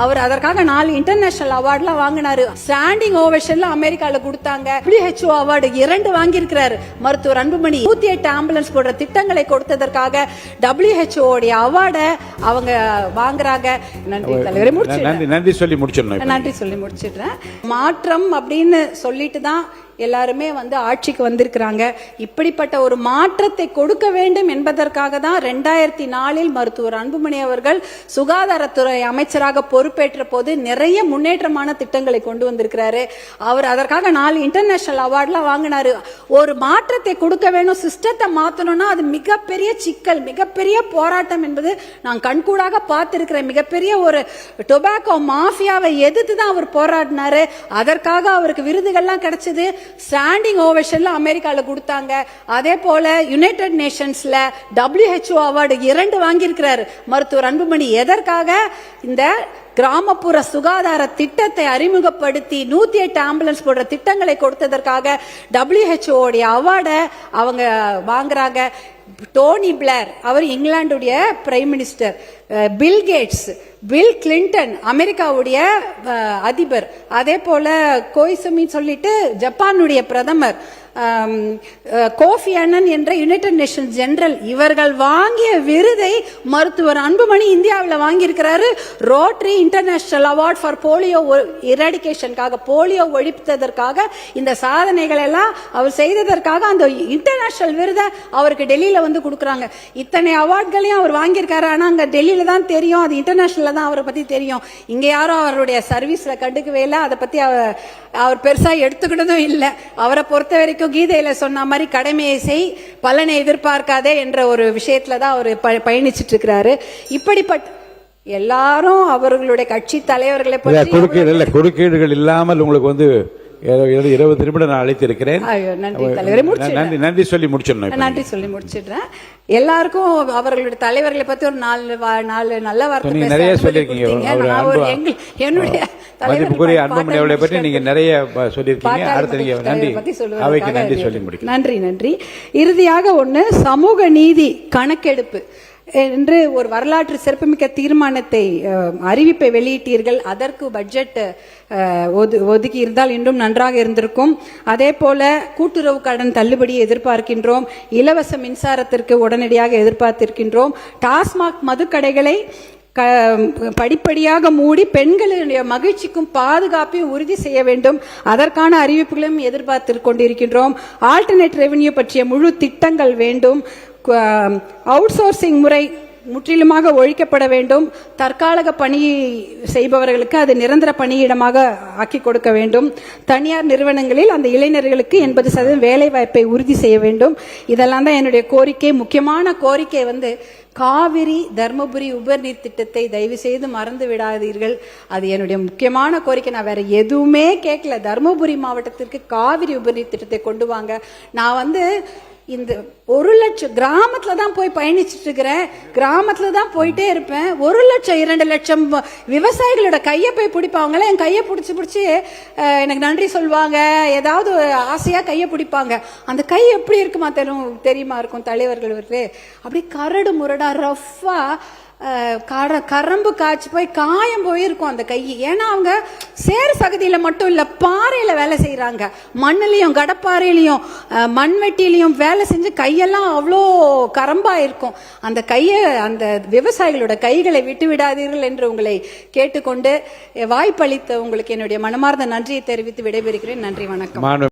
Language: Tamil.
அவர் அதற்காக 4 இன்டர்நேஷனல் அவார்ட்லாம் வாங்கினாரு. ஸ்டாண்டிங் ஓவேஷன்ல அமெரிக்கால கொடுத்தாங்க. WHO award 2 வாங்கியிருக்கிறாரு. மருத்துவர் அன்புமணி 108 ஆம்புலன்ஸ் போடுற திட்டங்களை கொடுத்ததற்காக WHO உடைய அவார்டை அவங்க வாங்குறாங்க. நன்றி தலைவரே, நன்றி சொல்லி முடிச்சிடணும். நன்றி சொல்லி முடிச்சிடுறேன். மாற்றம் அப்படின்னு சொல்லிட்டு தான் எல்லாருமே ஆட்சிக்கு வந்திருக்கிறாங்க. இப்படிப்பட்ட ஒரு மாற்றத்தை கொடுக்க வேண்டும் என்பதற்காக தான் 2004 மருத்துவர் அன்புமணி அவர்கள் சுகாதாரத்துறை அமைச்சராக பொறுப்பேற்ற போது நிறைய முன்னேற்றமான திட்டங்களை கொண்டு வந்திருக்கிறாரு. அவர் அதற்காக 4 இன்டர்நேஷனல் அவார்ட்லாம் வாங்கினாரு. ஒரு மாற்றத்தை கொடுக்க வேணும், சிஸ்டத்தை மாத்தணும்னா அது மிகப்பெரிய சிக்கல், மிகப்பெரிய போராட்டம் என்பது நான் கண்கூடாக பார்த்திருக்கிறேன். மிகப்பெரிய ஒரு டொபாக்கோ மாஃபியாவை எதிர்த்து தான் அவர் போராடினாரு. அதற்காக அவருக்கு விருதுகள்லாம் கிடைச்சது. ஸ்டாண்டிங் ஓவேஷன்ல அமெரிக்கால கொடுத்தாங்க. அதே போல யுனைடெட் நேஷன்ஸ்ல WHO அவார்டு 2 வாங்கியிருக்கிறார் மருத்துவர் அன்புமணி. எதற்காக? இந்த கிராமப்புற சுகாதார திட்டத்தை அறிமுகப்படுத்தி 108 ஆம்புலன்ஸ் போடுற திட்டங்களை கொடுத்ததற்காக WHO உடைய அவார்டை அவங்க வாங்குறாங்க. டோனி பிளேர் அவர் இங்கிலாந்துடைய prime minister, Bill Gates, Bill Clinton அமெரிக்காவுடைய அதிபர், அதே போல கோய்சுமி சொல்லிட்டு ஜப்பானுடைய பிரதமர், கோஃபி அன்னன் என்ற யுனைடெட் நேஷன் ஜெனரல், இவர்கள் வாங்கிய விருதை மருத்துவர் அன்புமணி இந்தியாவில் வாங்கியிருக்கிறாரு. Rotary International award for polio எராடிகேஷனுக்காக, போலியோ ஒழிப்பதற்காக இந்த சாதனைகள் எல்லாம் அவர் செய்ததற்காக அந்த இன்டர்நேஷனல் விருதை அவருக்கு டெல்லியில கொடுக்கறாங்க. இத்தனை அவார்ட்களையும் அவர் வாங்கியிருக்காரு. ஆனா அங்க டெல்லியில தான் தெரியும், அது இன்டர்நேஷனல்ல தான் அவரை பத்தி தெரியும். இங்க யாரும் அவருடைய சர்வீஸ்ல கண்டுக்கவே இல்லை, அதை பத்தி அவர் பெருசா எடுத்துக்கிட்டதும் இல்லை. அவரை பொறுத்த வரைக்கும் கீதையில சொன்ன மாதிரி கடமையை செய், பலனை எதிர்பார்க்காதே என்ற ஒரு விஷயத்துல தான் அவர் பயணிச்சிட்டு இருக்கிறாரு. இப்படிப்பட்ட எல்லாரும் அவர்களுடைய கட்சி தலைவர்களை பற்றி குறுக்கீடுகள் இல்லாமல் உங்களுக்கு 20 நிமிடம் நான் அழைத்திருக்கிறேன். நன்றி சொல்லி முடிச்சிடணும். நன்றி சொல்லி முடிச்சிடுறேன். எல்லாருக்கும் அவர்களுடைய தலைவர்களை பத்தி ஒரு 4 நல்ல வார்த்தை நிறைய சொல்லியிருக்கீங்க. என்னுடைய மதிப்புக்குரிய அன்புமணி அவர்களை பற்றி நீங்க நிறைய சொல்லியிருக்கீங்க. அடுத்து நீங்க நன்றி சொல்லி முடிக்க. நன்றி. இறுதியாக சமூக நீதி கணக்கெடுப்பு என்று ஒரு வரலாற்று சிறப்புமிக்க தீர்மானத்தை அறிவிப்பை வெளியிட்டீர்கள். அதற்கு பட்ஜெட் ஒதுக்கி இருந்தால் இன்னும் நன்றாக இருந்திருக்கும். அதே போல கூட்டுறவு கடன் தள்ளுபடியை எதிர்பார்க்கின்றோம். இலவச மின்சாரத்திற்கு உடனடியாக எதிர்பார்த்திருக்கின்றோம். டாஸ்மாக் மதுக்கடைகளை படிப்படியாக மூடி பெண்களுடைய மகிழ்ச்சிக்கும் பாதுகாப்பையும் உறுதி செய்ய வேண்டும். அதற்கான அறிவிப்புகளையும் எதிர்பார்த்து கொண்டிருக்கின்றோம். ஆல்டர்னேட் ரெவென்யூ பற்றிய முழு திட்டங்கள் வேண்டும். அவுட் சோர்சிங் முறை முற்றிலுமாக ஒழிக்கப்பட வேண்டும். தற்காலிக பணி செய்பவர்களுக்கு அது நிரந்தர பணியிடமாக ஆக்கி கொடுக்க வேண்டும். தனியார் நிறுவனங்களில் அந்த இளைஞர்களுக்கு 80% வேலை வாய்ப்பை உறுதி செய்ய வேண்டும். இதெல்லாம் தான் என்னுடைய கோரிக்கை. முக்கியமான கோரிக்கை காவிரி தர்மபுரி உபர்நீர் திட்டத்தை தயவு செய்து மறந்து விடாதீர்கள். அது என்னுடைய முக்கியமான கோரிக்கை. நான் வேற எதுவுமே கேட்கல. தர்மபுரி மாவட்டத்திற்கு காவிரி உபர்நீர் திட்டத்தை கொண்டு வாங்க. நான் இந்த 1 லட்சம் கிராமத்துல தான் போய் பயணிச்சுட்டு இருக்கிறேன். கிராமத்துல தான் போயிட்டே இருப்பேன். 1 லட்சம் 2 லட்சம் விவசாயிகளோட கையை போய் பிடிப்பாங்களே, என் கையை பிடிச்சி எனக்கு நன்றி சொல்லுவாங்க, ஏதாவது ஆசையா கையை பிடிப்பாங்க. அந்த கை எப்படி இருக்குமா தெரியுமா இருக்கும் தலைவர்கள் அப்படி கரடு முரடா ரஃபா கரம்பு காய்ச்சி போய் காயம் போயிருக்கும் அந்த கை. ஏன்னா அவங்க சேர் சகதியில மட்டும் இல்ல, பாறையில வேலை செய்யறாங்க. மண்ணிலையும் கடப்பாறையிலையும் மண்வெட்டிலையும் வேலை செஞ்சு கையெல்லாம் அவ்வளோ கரம்பா இருக்கும். அந்த கையை, அந்த விவசாயிகளோட கைகளை விட்டு விடாதீர்கள் என்று உங்களை கேட்டுக்கொண்டு வாய்ப்பளித்த உங்களுக்கு என்னுடைய மனமார்ந்த நன்றியை தெரிவித்து விடைபெறுகிறேன். நன்றி, வணக்கம்.